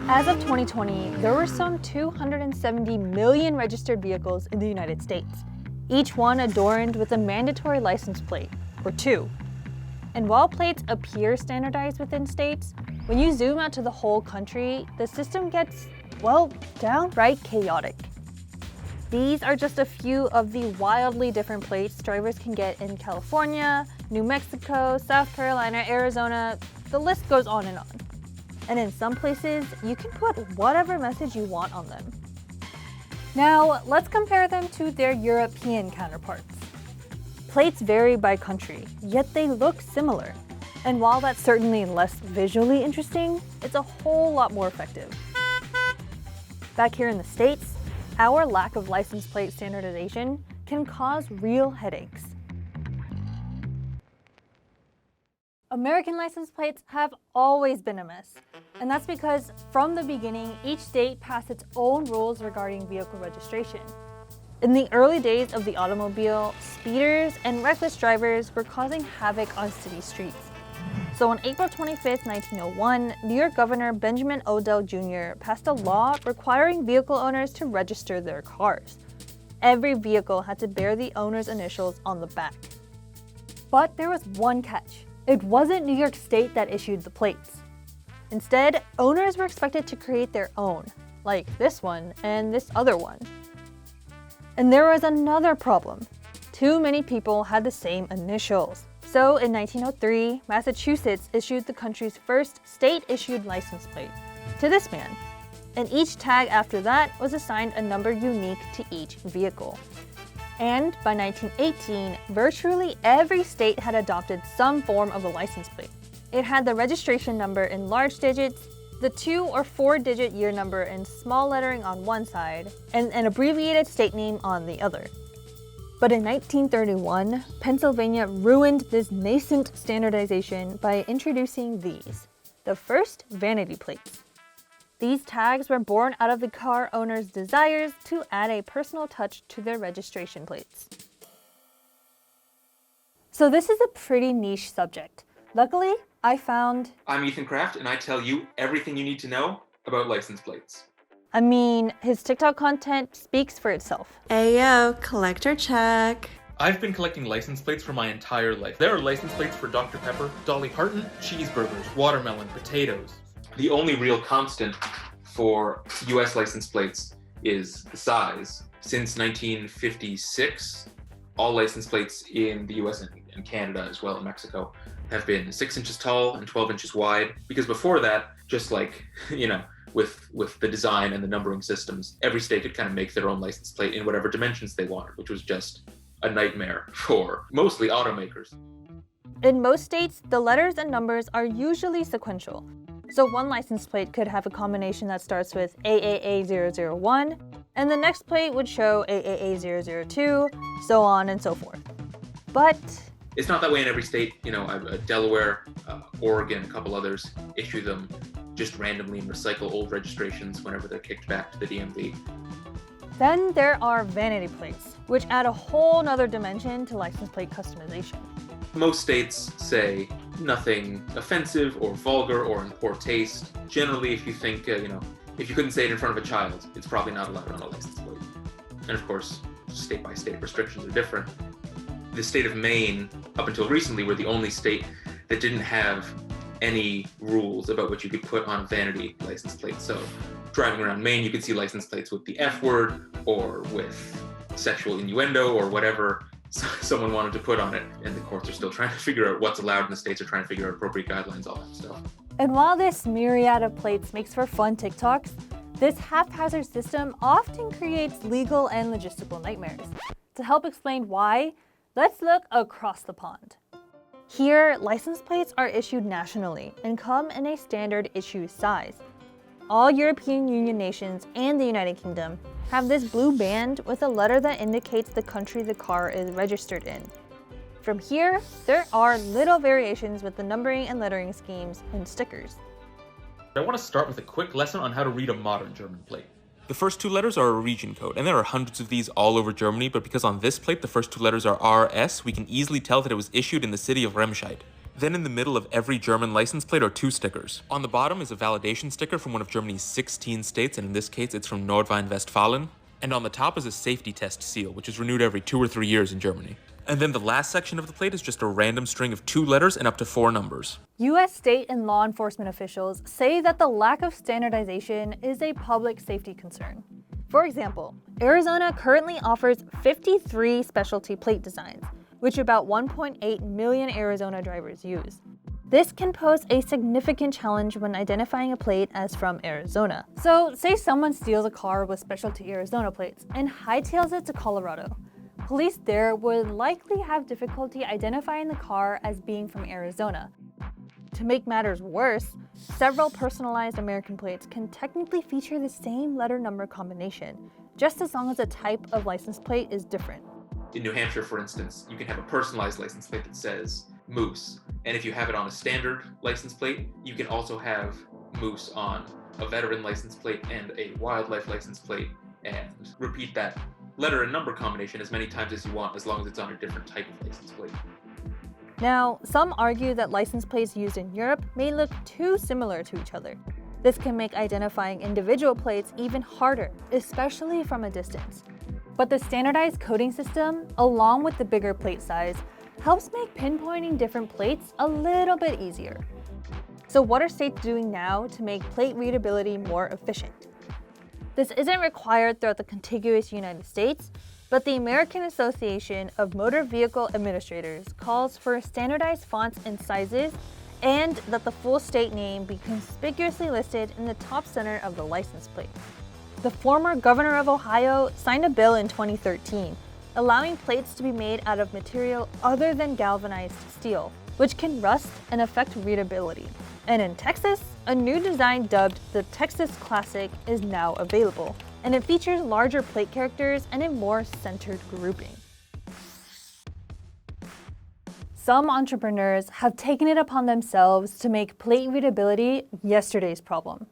As of 2020, there were some 270 million registered vehicles in the United States, each one adorned with a mandatory license plate, or two. And while plates appear standardized within states, when you zoom out to the whole country, the system gets, well, downright chaotic. These are just a few of the wildly different plates drivers can get in California, New Mexico, South Carolina, Arizona, the list goes on and on. And in some places, you can put whatever message you want on them. Now, let's compare them to their European counterparts. Plates vary by country, yet they look similar. And while that's certainly less visually interesting, it's a whole lot more effective. Back here in the States, our lack of license plate standardization can cause real headaches. American license plates have always been a mess, and that's because from the beginning, each state passed its own rules regarding vehicle registration. In the early days of the automobile, speeders and reckless drivers were causing havoc on city streets. So on April 25, 1901, New York Governor Benjamin Odell Jr. passed a law requiring vehicle owners to register their cars. Every vehicle had to bear the owner's initials on the back. But there was one catch. It wasn't New York State that issued the plates. Instead, owners were expected to create their own, like this one and this other one. And there was another problem. Too many people had the same initials. So in 1903, Massachusetts issued the country's first state-issued license plate to this man. And each tag after that was assigned a number unique to each vehicle. And by 1918, virtually every state had adopted some form of a license plate. It had the registration number in large digits, the 2 or 4-digit year number in small lettering on one side, and an abbreviated state name on the other. But in 1931, Pennsylvania ruined this nascent standardization by introducing these, the first vanity plates. These tags were born out of the car owner's desires to add a personal touch to their registration plates. So this is a pretty niche subject. Luckily, I'm Ethan Kraft, and I tell you everything you need to know about license plates. I mean, his TikTok content speaks for itself. Ayo, collector check. I've been collecting license plates for my entire life. There are license plates for Dr. Pepper, Dolly Parton, cheeseburgers, watermelon, potatoes. The only real constant for US license plates is the size. Since 1956, all license plates in the US and Canada, as well as Mexico, have been 6 inches tall and 12 inches wide. Because before that, just like, with the design and the numbering systems, every state could kind of make their own license plate in whatever dimensions they wanted, which was just a nightmare for mostly automakers. In most states, the letters and numbers are usually sequential. So one license plate could have a combination that starts with AAA001, and the next plate would show AAA002, so on and so forth. But it's not that way in every state. Delaware, Oregon, a couple others issue them just randomly and recycle old registrations whenever they're kicked back to the DMV. Then there are vanity plates, which add a whole nother dimension to license plate customization. Most states say nothing offensive or vulgar or in poor taste. Generally, if you think, if you couldn't say it in front of a child, it's probably not allowed on a license plate. And of course, state by state restrictions are different. The state of Maine, up until recently, were the only state that didn't have any rules about what you could put on a vanity license plate. So driving around Maine, you could see license plates with the F word or with sexual innuendo or whatever someone wanted to put on it, and the courts are still trying to figure out what's allowed, and the states are trying to figure out appropriate guidelines, all that stuff. And while this myriad of plates makes for fun TikToks, this haphazard system often creates legal and logistical nightmares. To help explain why, let's look across the pond. Here, license plates are issued nationally and come in a standard issue size. All European Union nations and the United Kingdom have this blue band with a letter that indicates the country the car is registered in. From here, there are little variations with the numbering and lettering schemes and stickers. I want to start with a quick lesson on how to read a modern German plate. The first two letters are a region code, and there are hundreds of these all over Germany, but because on this plate the first two letters are RS, we can easily tell that it was issued in the city of Remscheid. Then in the middle of every German license plate are 2 stickers. On the bottom is a validation sticker from one of Germany's 16 states, and in this case it's from Nordrhein-Westfalen. And on the top is a safety test seal, which is renewed every 2 or 3 years in Germany. And then the last section of the plate is just a random string of 2 letters and up to 4 numbers. US state and law enforcement officials say that the lack of standardization is a public safety concern. For example, Arizona currently offers 53 specialty plate designs, which about 1.8 million Arizona drivers use. This can pose a significant challenge when identifying a plate as from Arizona. So say someone steals a car with specialty Arizona plates and hightails it to Colorado. Police there would likely have difficulty identifying the car as being from Arizona. To make matters worse, several personalized American plates can technically feature the same letter number combination, just as long as the type of license plate is different. In New Hampshire, for instance, you can have a personalized license plate that says Moose. And if you have it on a standard license plate, you can also have Moose on a veteran license plate and a wildlife license plate, and repeat that letter and number combination as many times as you want, as long as it's on a different type of license plate. Now, some argue that license plates used in Europe may look too similar to each other. This can make identifying individual plates even harder, especially from a distance. But the standardized coding system, along with the bigger plate size, helps make pinpointing different plates a little bit easier. So what are states doing now to make plate readability more efficient? This isn't required throughout the contiguous United States, but the American Association of Motor Vehicle Administrators calls for standardized fonts and sizes, and that the full state name be conspicuously listed in the top center of the license plate. The former governor of Ohio signed a bill in 2013, allowing plates to be made out of material other than galvanized steel, which can rust and affect readability. And in Texas, a new design dubbed the Texas Classic is now available, and it features larger plate characters and a more centered grouping. Some entrepreneurs have taken it upon themselves to make plate readability yesterday's problem.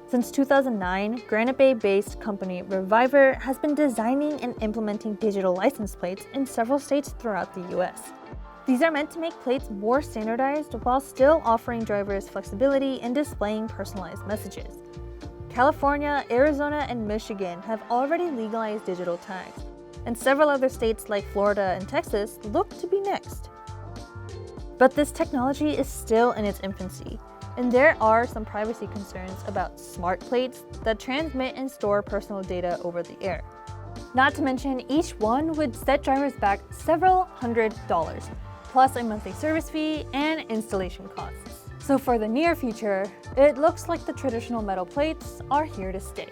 Since 2009, Granite Bay-based company Reviver has been designing and implementing digital license plates in several states throughout the US. These are meant to make plates more standardized while still offering drivers flexibility in displaying personalized messages. California, Arizona, and Michigan have already legalized digital tags, and several other states like Florida and Texas look to be next. But this technology is still in its infancy, and there are some privacy concerns about smart plates that transmit and store personal data over the air. Not to mention, each one would set drivers back several $100s, plus a monthly service fee and installation costs. So for the near future, it looks like the traditional metal plates are here to stay.